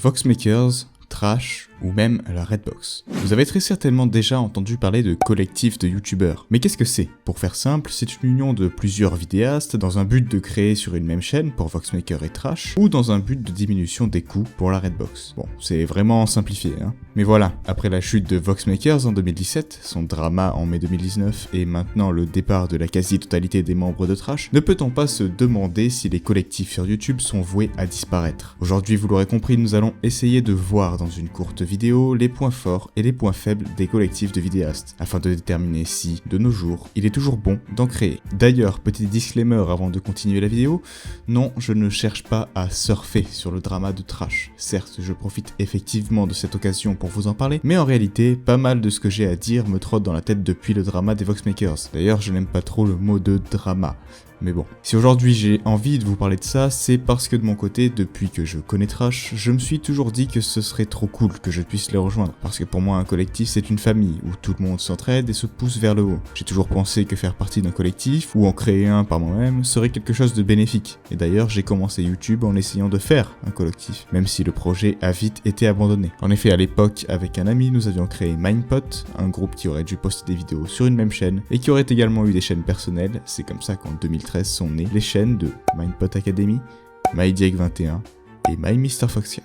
Voxmakers, Trash ou même la Redbox. Vous avez très certainement déjà entendu parler de collectifs de youtubeurs. Mais qu'est-ce que c'est? Pour faire simple, c'est une union de plusieurs vidéastes dans un but de créer sur une même chaîne pour Voxmaker et Trash, ou dans un but de diminution des coûts pour la Redbox. Bon, c'est vraiment simplifié, hein. Mais voilà, après la chute de Voxmakers en 2017, son drama en mai 2019 et maintenant le départ de la quasi-totalité des membres de Trash, ne peut-on pas se demander si les collectifs sur YouTube sont voués à disparaître? Aujourd'hui, vous l'aurez compris, nous allons essayer de voir dans une courte vidéo les points forts et les points faibles des collectifs de vidéastes, afin de déterminer si, de nos jours, il est toujours bon d'en créer. D'ailleurs, petit disclaimer avant de continuer la vidéo, non, je ne cherche pas à surfer sur le drama de Trash. Certes, je profite effectivement de cette occasion pour vous en parler, mais en réalité, pas mal de ce que j'ai à dire me trotte dans la tête depuis le drama des Voxmakers. D'ailleurs, je n'aime pas trop le mot de drama. Mais bon, si aujourd'hui j'ai envie de vous parler de ça, c'est parce que de mon côté, depuis que je connais Trash, je me suis toujours dit que ce serait trop cool que je puisse les rejoindre. Parce que pour moi, un collectif, c'est une famille, où tout le monde s'entraide et se pousse vers le haut. J'ai toujours pensé que faire partie d'un collectif, ou en créer un par moi-même, serait quelque chose de bénéfique. Et d'ailleurs, j'ai commencé YouTube en essayant de faire un collectif, même si le projet a vite été abandonné. En effet, à l'époque, avec un ami, nous avions créé Mindpot, un groupe qui aurait dû poster des vidéos sur une même chaîne, et qui aurait également eu des chaînes personnelles. C'est comme ça qu'en 2013 sont nées les chaînes de Mindpot Academy, MyDieg21 et MyMrFox4.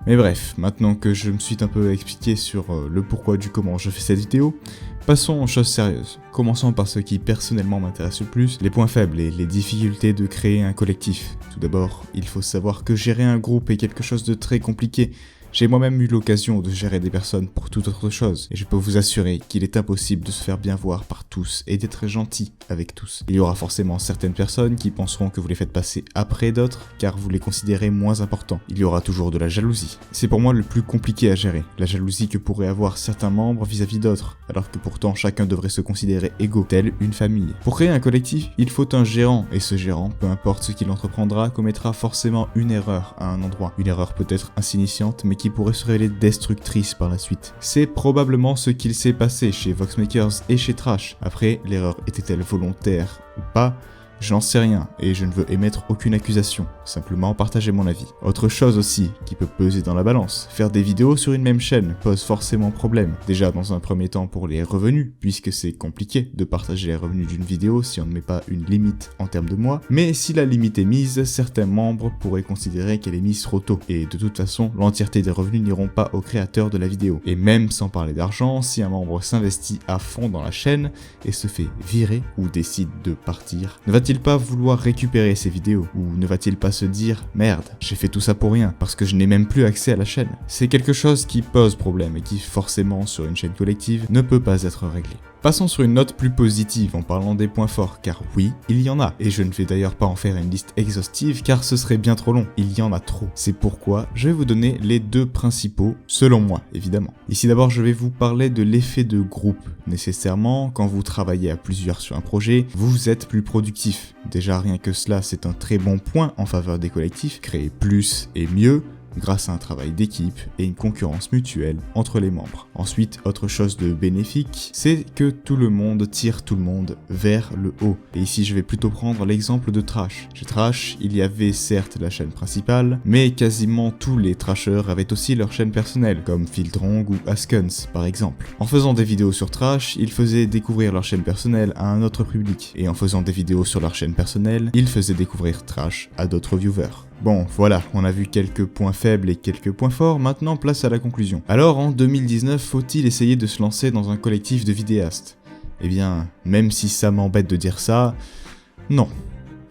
Mais bref, maintenant que je me suis un peu expliqué sur le pourquoi du comment je fais cette vidéo, passons aux choses sérieuses. Commençons par ce qui personnellement m'intéresse le plus, les points faibles et les difficultés de créer un collectif. Tout d'abord, il faut savoir que gérer un groupe est quelque chose de très compliqué. J'ai moi-même eu l'occasion de gérer des personnes pour toute autre chose, et je peux vous assurer qu'il est impossible de se faire bien voir par tous et d'être gentil avec tous. Il y aura forcément certaines personnes qui penseront que vous les faites passer après d'autres, car vous les considérez moins importants. Il y aura toujours de la jalousie. C'est pour moi le plus compliqué à gérer, la jalousie que pourraient avoir certains membres vis-à-vis d'autres, alors que pourtant chacun devrait se considérer égaux, telle une famille. Pour créer un collectif, il faut un gérant, et ce gérant, peu importe ce qu'il entreprendra, commettra forcément une erreur à un endroit. Une erreur peut-être insignifiante, mais qui pourrait se révéler destructrice par la suite. C'est probablement ce qu'il s'est passé chez Voxmakers et chez Trash. Après, l'erreur était-elle volontaire ou pas ? J'en sais rien, et je ne veux émettre aucune accusation, simplement partager mon avis. Autre chose aussi, qui peut peser dans la balance, faire des vidéos sur une même chaîne pose forcément problème. Déjà dans un premier temps pour les revenus, puisque c'est compliqué de partager les revenus d'une vidéo si on ne met pas une limite en termes de mois, mais si la limite est mise, certains membres pourraient considérer qu'elle est mise trop tôt, et de toute façon, l'entièreté des revenus n'iront pas au créateur de la vidéo. Et même sans parler d'argent, si un membre s'investit à fond dans la chaîne et se fait virer ou décide de partir, ne va-t-il pas vouloir récupérer ces vidéos? Ou ne va-t-il pas se dire « Merde, j'ai fait tout ça pour rien, parce que je n'ai même plus accès à la chaîne ». C'est quelque chose qui pose problème et qui forcément sur une chaîne collective ne peut pas être réglé. Passons sur une note plus positive en parlant des points forts, car oui, il y en a, et je ne vais d'ailleurs pas en faire une liste exhaustive car ce serait bien trop long, il y en a trop. C'est pourquoi je vais vous donner les deux principaux, selon moi évidemment. Ici d'abord je vais vous parler de l'effet de groupe. Nécessairement, quand vous travaillez à plusieurs sur un projet, vous êtes plus productif. Déjà rien que cela c'est un très bon point en faveur des collectifs, créer plus et mieux, grâce à un travail d'équipe et une concurrence mutuelle entre les membres. Ensuite, autre chose de bénéfique, c'est que tout le monde tire tout le monde vers le haut. Et ici, je vais plutôt prendre l'exemple de Trash. Chez Trash, il y avait certes la chaîne principale, mais quasiment tous les Trashers avaient aussi leur chaîne personnelle, comme Filtrong ou Askens par exemple. En faisant des vidéos sur Trash, ils faisaient découvrir leur chaîne personnelle à un autre public. Et en faisant des vidéos sur leur chaîne personnelle, ils faisaient découvrir Trash à d'autres viewers. Bon, voilà, on a vu quelques points faibles et quelques points forts, maintenant place à la conclusion. Alors, en 2019, faut-il essayer de se lancer dans un collectif de vidéastes? Eh bien, même si ça m'embête de dire ça, non.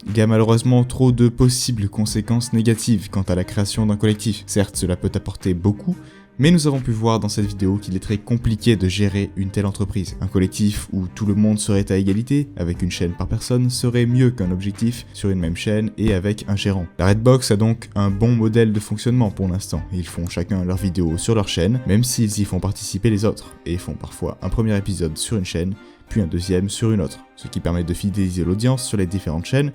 Il y a malheureusement trop de possibles conséquences négatives quant à la création d'un collectif. Certes, cela peut apporter beaucoup, mais nous avons pu voir dans cette vidéo qu'il est très compliqué de gérer une telle entreprise. Un collectif où tout le monde serait à égalité, avec une chaîne par personne, serait mieux qu'un objectif sur une même chaîne et avec un gérant. La Redbox a donc un bon modèle de fonctionnement pour l'instant. Ils font chacun leurs vidéos sur leur chaîne, même s'ils y font participer les autres, et font parfois un premier épisode sur une chaîne, puis un deuxième sur une autre, ce qui permet de fidéliser l'audience sur les différentes chaînes,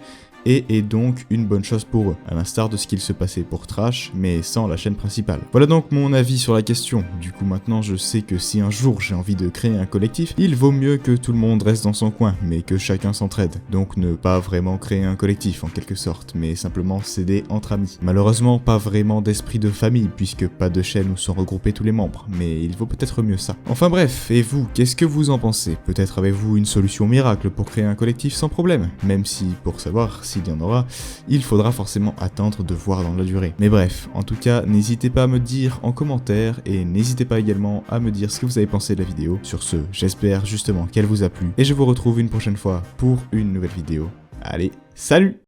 et est donc une bonne chose pour eux, à l'instar de ce qu'il se passait pour Trash, mais sans la chaîne principale. Voilà donc mon avis sur la question. Du coup maintenant je sais que si un jour j'ai envie de créer un collectif, il vaut mieux que tout le monde reste dans son coin, mais que chacun s'entraide. Donc ne pas vraiment créer un collectif en quelque sorte, mais simplement s'aider entre amis. Malheureusement pas vraiment d'esprit de famille, puisque pas de chaîne où sont regroupés tous les membres, mais il vaut peut-être mieux ça. Enfin bref, et vous, qu'est-ce que vous en pensez? Peut-être avez-vous une solution miracle pour créer un collectif sans problème, même si pour savoir s'il y en aura, il faudra forcément attendre de voir dans la durée. Mais bref, en tout cas, n'hésitez pas à me dire en commentaire et n'hésitez pas également à me dire ce que vous avez pensé de la vidéo. Sur ce, j'espère justement qu'elle vous a plu et je vous retrouve une prochaine fois pour une nouvelle vidéo. Allez, salut!